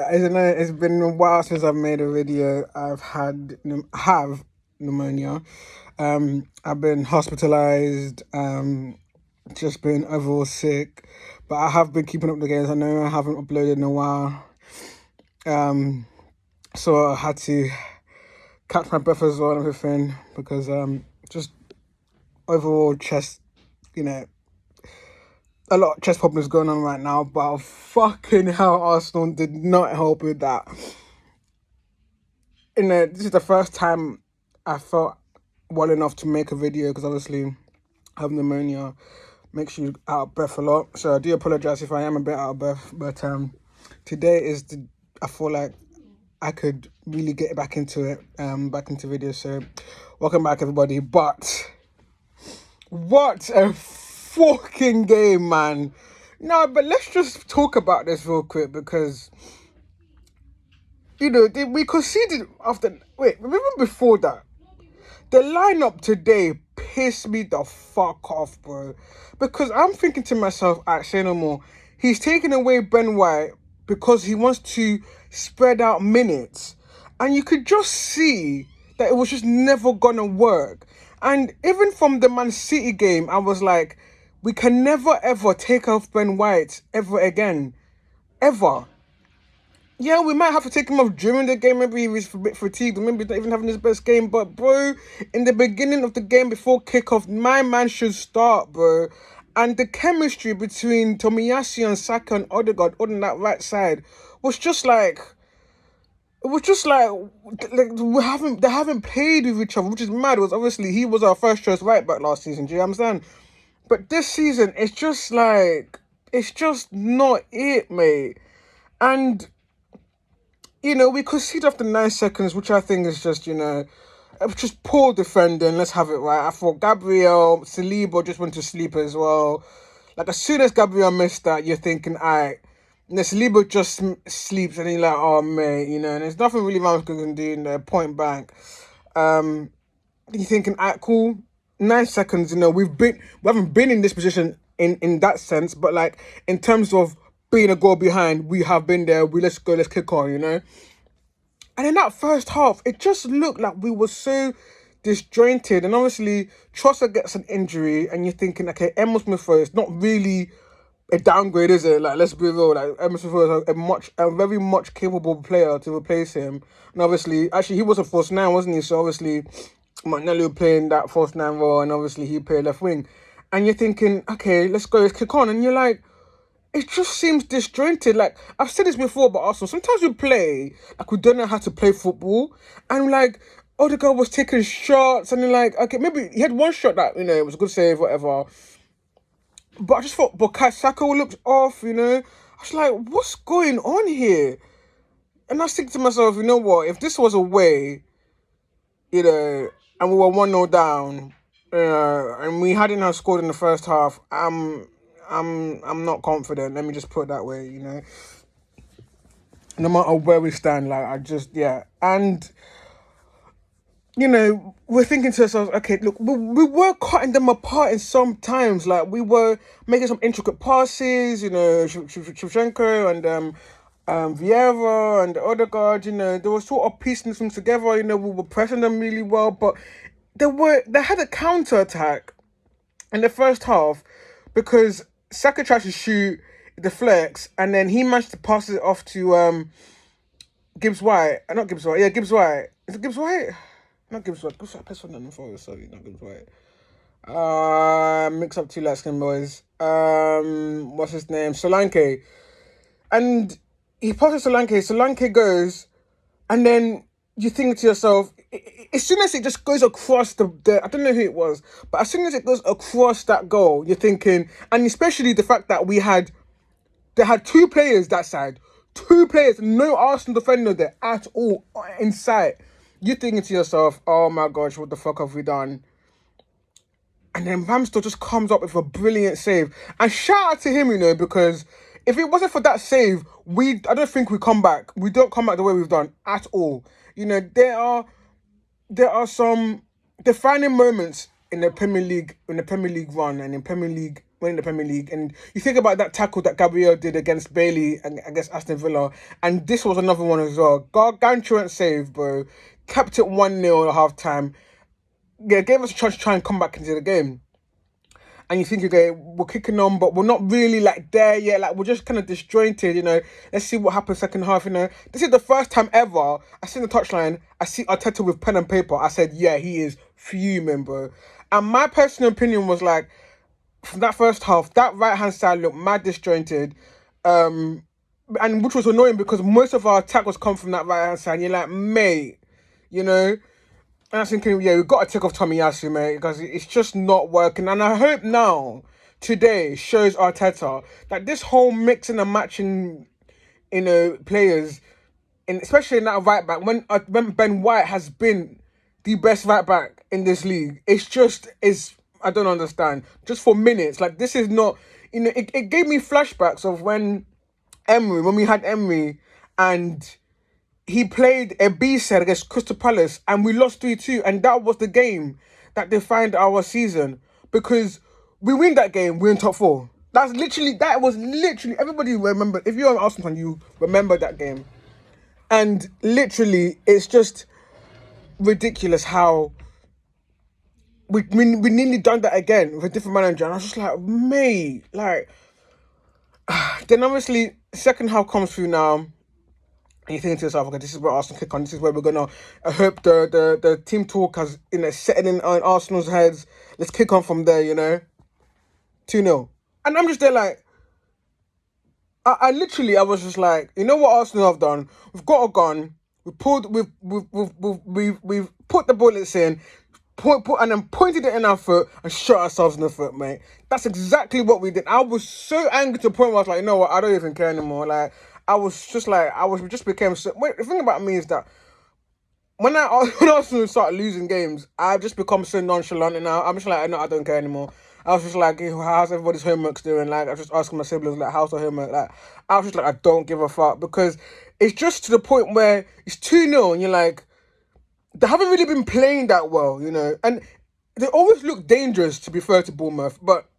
It's been a while since I've made a video. Have pneumonia. I've been hospitalized. Just been overall sick, but I have been keeping up the games. I know I haven't uploaded in a while. So I had to catch my breath as well and everything because just overall chest, you know, a lot of chest problems going on right now. But fucking hell, Arsenal did not help with that. This is the first time I felt well enough to make a video because obviously having pneumonia makes you out of breath a lot. So I do apologize if I am a bit out of breath. But today I feel like I could really get back into it, back into videos. So welcome back, everybody. But what a fucking game, man. No, but let's just talk about this real quick because we conceded after. Wait, remember before that? The lineup today pissed me the fuck off, bro. Because I'm thinking to myself, say no more. He's taking away Ben White because he wants to spread out minutes. And you could just see that it was just never gonna work. And even from the Man City game, I was like, we can never ever take off Ben White ever again. Ever. Yeah, we might have to take him off during the game. Maybe he was a bit fatigued, or maybe he's not even having his best game. But, bro, in the beginning of the game before kickoff, my man should start, bro. And the chemistry between Tomiyasu and Saka and Odegaard on that right side was just like... It was just like they haven't played with each other, which is mad. It was obviously he was our first choice right back last season. Do you understand? But this season, it's just not it, mate. And we conceded after 9 seconds, which I think is just just poor defending. Let's have it right. I thought Gabriel Saliba just went to sleep as well. Like as soon as Gabriel missed that, you're thinking, alright. And then Saliba just sleeps, and you're like, oh mate, and there's nothing really Ramos can do in there. Point blank. You're thinking, alright, cool. 9 seconds. We haven't been in this position in that sense, but like in terms of being a goal behind, we have been there. Let's kick on, And in that first half, it just looked like we were so disjointed. And obviously, Trossard gets an injury, and you're thinking, okay, Emile Smith-Rowe is not really a downgrade, is it? Like, let's be real. Like, Emile Smith-Rowe is a very much capable player to replace him. And obviously, actually, he was a false nine, wasn't he? So obviously, Martinelli playing that false nine role, and obviously he played left wing. And you're thinking, okay, let's kick on. And you're like, it just seems disjointed. Like, I've said this before about Arsenal. Sometimes we play like we don't know how to play football. And like, Odegaard was taking shots. And then like, okay, maybe he had one shot that, it was a good save, whatever. But I just thought Bukayo Saka looked off, I was like, what's going on here? And I was thinking to myself, you know what? If this was away, and we were 1-0 down, and we hadn't scored in the first half, I'm not confident. Let me just put it that way, No matter where we stand, like and we're thinking to ourselves, okay, look, we were cutting them apart in some times. Like we were making some intricate passes, Shevchenko and Vieira and Odegaard, they were sort of piecing things together. We were pressing them really well, but they had a counter attack in the first half because Saka tried to shoot, deflects, and then he managed to pass it off to Gibbs White. Not Gibbs White. Yeah, Gibbs White. Is it Gibbs White? Not Gibbs White. Gibbs White plays for Nottingham Forest. Sorry, not Gibbs White. Mix up two light skin boys. What's his name? Solanke. And he passes Solanke. Solanke goes, and then you think to yourself, as soon as it just goes across the I don't know who it was, but as soon as it goes across that goal, you're thinking, and especially the fact that they had two players that side, no Arsenal defender there at all in sight. You're thinking to yourself, oh my gosh, what the fuck have we done? And then Ramsdale just comes up with a brilliant save. And shout out to him, because if it wasn't for that save, I don't think we come back. We don't come back the way we've done at all. There are some defining moments in the Premier League run and in Premier League winning the Premier League. And you think about that tackle that Gabriel did against Bailey and against Aston Villa, and this was another one as well. Gargantuan save, bro. Kept it 1-0 at half time. Yeah, gave us a chance to try and come back into the game. And you think, okay, we're kicking on, but we're not really like there yet. Like, we're just kind of disjointed, you know. Let's see what happens second half, you know. This is the first time ever I seen the touchline. I see Arteta with pen and paper. I said, yeah, he is fuming, bro. And my personal opinion was like, from that first half, that right hand side looked mad disjointed. And which was annoying because most of our attack was come from that right hand side. You're like, mate, you know. And I was thinking, yeah, we've got to take off Tomiyasu, mate, because it's just not working. And I hope now, today, shows Arteta that this whole mixing and matching, you know, players, and especially in that right back, when Ben White has been the best right back in this league, I don't understand. Just for minutes, like, this is not, you know, it gave me flashbacks of when we had Emery, and he played a B set against Crystal Palace and we lost 3-2. And that was the game that defined our season. Because we win that game, we're in top four. That was literally, everybody remember, if you're an Arsenal fan, you remember that game. And literally, it's just ridiculous how we nearly done that again with a different manager. And I was just like, mate, like, then obviously, second half comes through now. And you think to yourself, okay, this is where Arsenal kick on. This is where we're gonna. I hope the team talk has, you know, setting in on Arsenal's heads. Let's kick on from there, you know. 2-0, and I'm just there like, I literally, I was just like, you know what Arsenal have done? We've got a gun. We've put the bullets in, and then pointed it in our foot and shot ourselves in the foot, mate. That's exactly what we did. I was so angry to the point where I was like, you know what? I don't even care anymore. Like, we just became so. Wait, the thing about me is that when Arsenal start losing games, I've just become so nonchalant, and now I'm just like, no, I don't care anymore. I was just like, how's everybody's homeworks doing? Like, I was just asking my siblings, like, how's the homework? Like, I was just like, I don't give a fuck, because it's just to the point where it's 2-0 and you're like, they haven't really been playing that well, you know, and they always look dangerous, to be fair to Bournemouth, but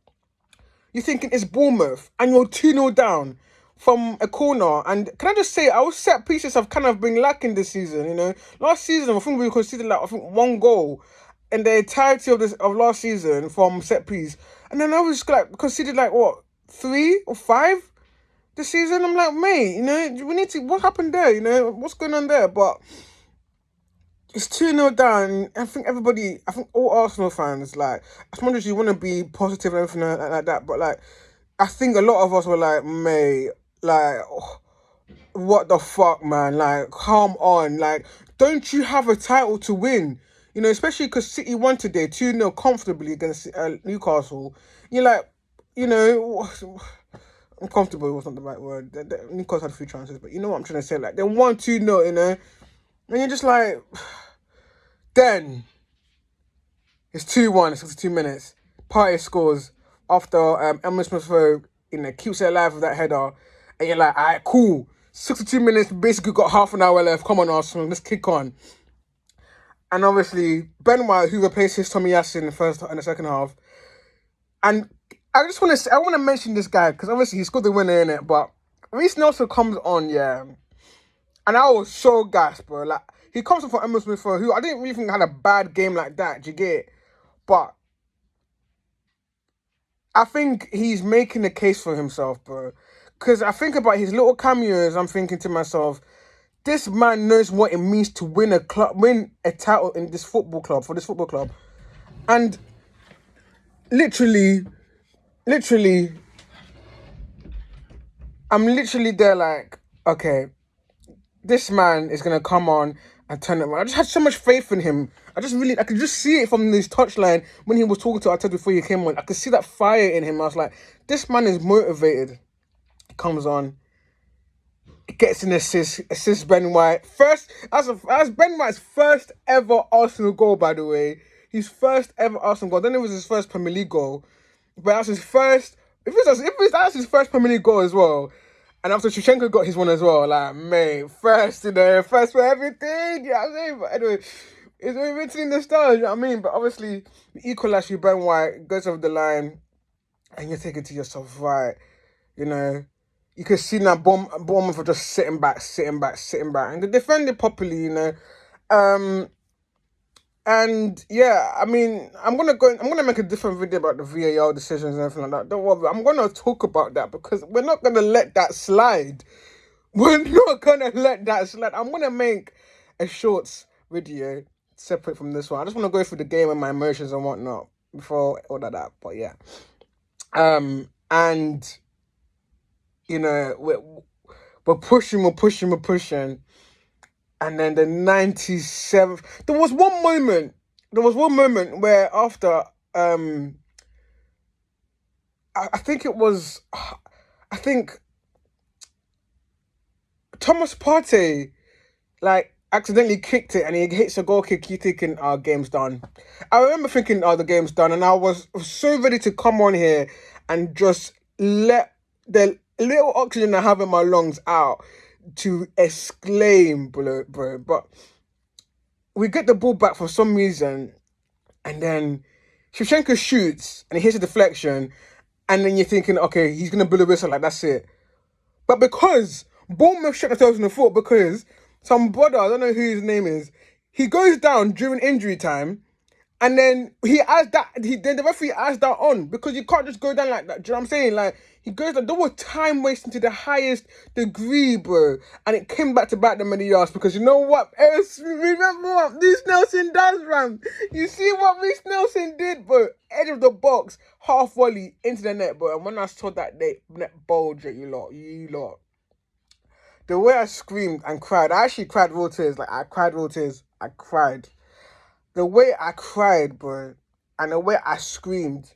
you're thinking it's Bournemouth and you're 2-0 down from a corner. And can I just say, our set pieces have kind of been lacking this season, you know. Last season, I think we conceded like, I think, 1 goal in the entirety of last season from set piece. And then I was like, conceded like, what, 3 or 5 this season? I'm like, mate, you know, we need to, what happened there, you know, what's going on there? But it's 2-0 down. I think all Arsenal fans, like, as much as you want to be positive and everything like that, but like, I think a lot of us were like, mate, like, what the fuck, man? Like, come on. Like, don't you have a title to win? You know, especially because City won today 2-0 comfortably against Newcastle. You're like, you know, uncomfortable was not the right word. Newcastle had a few chances, but you know what I'm trying to say? Like, they won 2-0, you know? And you're just like, then it's 2-1, 62 minutes. Partey scores after Emile Smith Rowe, you know, keeps it alive with that header. And you're like, all right, cool. 62 minutes, basically got half an hour left. Come on, Arsenal, let's kick on. And obviously, Ben White, who replaces Tomiyasu in the second half. And I want to mention this guy, because obviously he scored the winner in it, but Reece Nelson comes on, yeah. And I was so gassed, bro. Like, he comes on for Emile Smith Rowe, who I didn't really think had a bad game like that, do you get it? But I think he's making a case for himself, bro. Because I think about his little cameos, I'm thinking to myself, this man knows what it means to win a title in this football club, And literally, I'm literally there like, okay, this man is going to come on and turn it around. I just had so much faith in him. I could just see it from his touchline when he was talking to Arteta before he came on. I could see that fire in him. I was like, this man is motivated. He comes on, gets an assist Ben White. As Ben White's first ever Arsenal goal, by the way. His first ever Arsenal goal. Then it was his first Premier League goal. But that's his first, that's his first Premier League goal as well. And after Shevchenko got his one as well, like, mate, first, you know, first for everything, you know what I'm saying? But anyway, it's written in the stars, you know what I mean? But obviously, the equalizer, Ben White goes over the line. and you're thinking to yourself, right, you know, you can see now Bournemouth are just sitting back, and they defended properly, you know. Um, and yeah, I mean, I'm gonna make a different video about the VAR decisions and everything like that. Don't worry, I'm gonna talk about that because we're not gonna let that slide. We're not gonna let that slide. I'm gonna make a shorts video separate from this one. I just want to go through the game and my emotions and whatnot before all of that. But yeah, and you know, we're pushing, and then the 97th. There was one moment where after I think it was, I think Thomas Partey like accidentally kicked it and he hits a goal kick. You thinking, "Our game's done." I remember thinking, "Oh, the game's done," and I was so ready to come on here and just let the little oxygen I have in my lungs out to exclaim, bro. But we get the ball back for some reason, and then Shevchenko shoots and he hits a deflection, and then you're thinking, okay, he's gonna blow a whistle, like that's it. But because Bournemouth shut themselves in the foot, because some brother, I don't know who his name is, he goes down during injury time, and then then the referee adds that on because you can't just go down like that. Do you know what I'm saying? Like he goes down. There was time wasting to the highest degree, bro, and it came back to bite them in the ass because you know what? Remember what Reece Nelson does, man. You see what Reece Nelson did, bro? Edge of the box, half volley into the net, bro. And when I saw that net bulge at you lot, the way I screamed and cried, I actually cried real tears. Like I cried real tears. I cried. The way I cried, bro, and the way I screamed.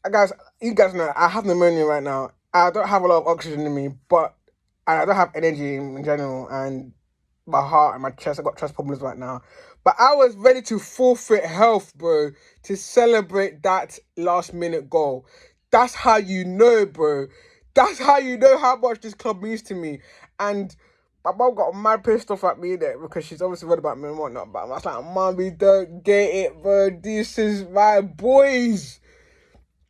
Guys, you guys know I have pneumonia right now. I don't have a lot of oxygen in me, but I don't have energy in general, and my heart and my chest. I got chest problems right now. But I was ready to forfeit health, bro, to celebrate that last minute goal. That's how you know, bro. That's how you know how much this club means to me. And my mom got mad pissed off at me there because she's obviously worried about me and whatnot. But I was like, Mommy, don't get it, bro. This is my boys.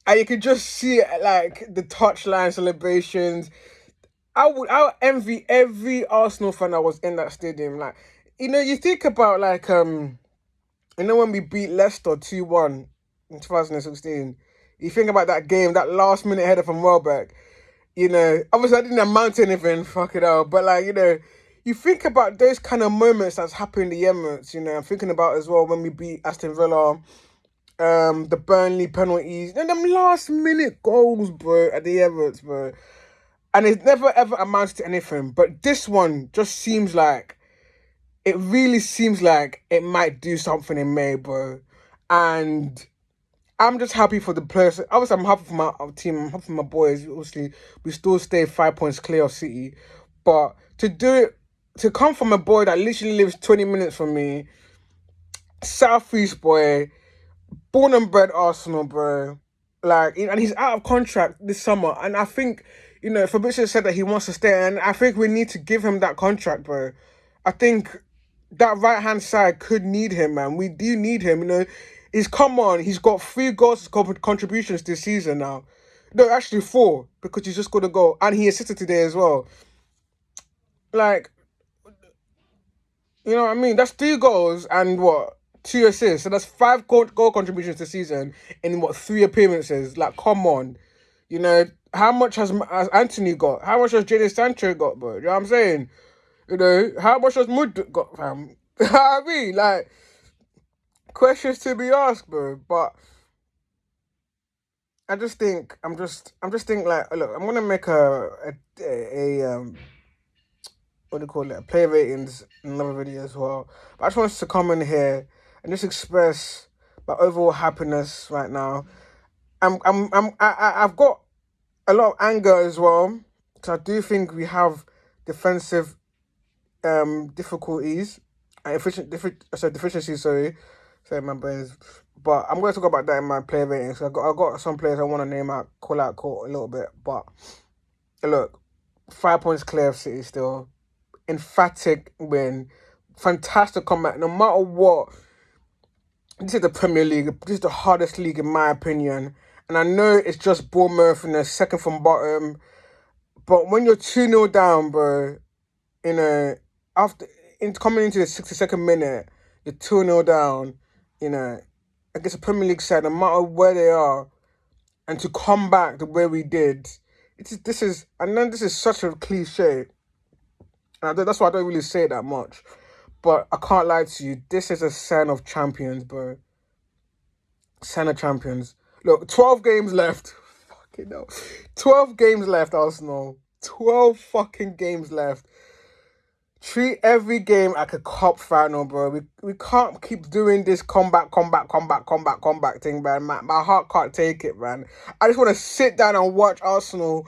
And you could just see it, like the touchline celebrations. I would envy every Arsenal fan that was in that stadium. Like, you know, you think about like you know when we beat Leicester 2-1 in 2016. You think about that game, that last minute header from Welbeck. You know, obviously I didn't amount to anything, fuck it out. But like, you know, you think about those kind of moments that's happened in the Emirates. You know, I'm thinking about as well when we beat Aston Villa, the Burnley penalties, and them last minute goals, bro, at the Emirates, bro. And it never ever amounts to anything. But this one just seems like it really seems like it might do something in May, bro. And I'm just happy for the players. Obviously, I'm happy for my team. I'm happy for my boys. Obviously, we still stay 5 points clear of City. But to do it, to come from a boy that literally lives 20 minutes from me, Southeast boy, born and bred Arsenal, bro. Like, and he's out of contract this summer. And I think, you know, Fabrizio said that he wants to stay. And I think we need to give him that contract, bro. I think that right-hand side could need him, man. We do need him, you know. He's come on. He's got 3 goals contributions this season now. No, actually 4, because he's just got a goal. And he assisted today as well. Like, you know what I mean? That's 3 goals and what? 2 assists. So that's 5 goal contributions this season in what, 3 appearances. Like, come on. You know, how much has Anthony got? How much has Jadon Sancho got, bro? You know what I'm saying? You know, how much has Mud got, fam? You know what I mean? Like, questions to be asked, bro. But I just think I'm just thinking like, look, I'm gonna make a what do you call it, a play ratings in another video as well. But I just wanted to come in here and just express my overall happiness right now. I've got a lot of anger as well. So I do think we have defensive difficulties and deficiencies. Sorry my brains. But I'm going to talk about that in my play ratings. So I got some players I want to name out, call out a little bit. But look, 5 points clear of City still. Emphatic win. Fantastic comeback. No matter what, this is the Premier League. This is the hardest league in my opinion. And I know it's just Bournemouth in the second from bottom. But when you're 2-0 down, bro, in a after coming into the 62nd minute, you're 2-0 down, you know, against a Premier League side, no matter where they are, and to come back the way we did, I know this is such a cliche, and that's why I don't really say it that much. But I can't lie to you, this is a sign of champions, bro. Sign of champions. Look, 12 games left. Fucking hell. 12 games left, Arsenal. 12 fucking games left. Treat every game like a cup final, bro. We can't keep doing this comeback thing, man. My heart can't take it, man. I just want to sit down and watch Arsenal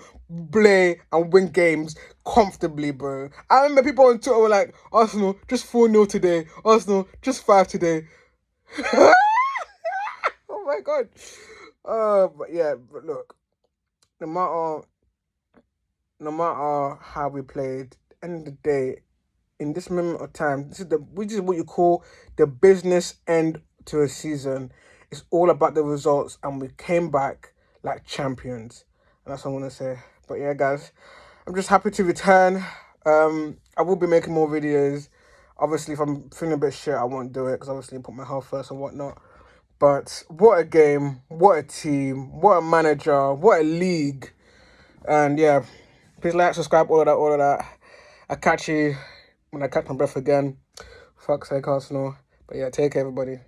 play and win games comfortably, bro. I remember people on Twitter were like, Arsenal, just 4-0 today. Arsenal, just 5 today. Oh my God. But yeah, but look, no matter how we played, end of the day, in this moment of time, this is what you call the business end to a season. It's all about the results, and we came back like champions. And that's what I want to say. But yeah, guys, I'm just happy to return. I will be making more videos. Obviously, if I'm feeling a bit shit, I won't do it because obviously I put my health first and whatnot. But what a game, what a team, what a manager, what a league. And yeah, please like, subscribe, all of that. I'll catch you when I catch my breath again. Fuck's sake, Arsenal. But yeah, take care, everybody.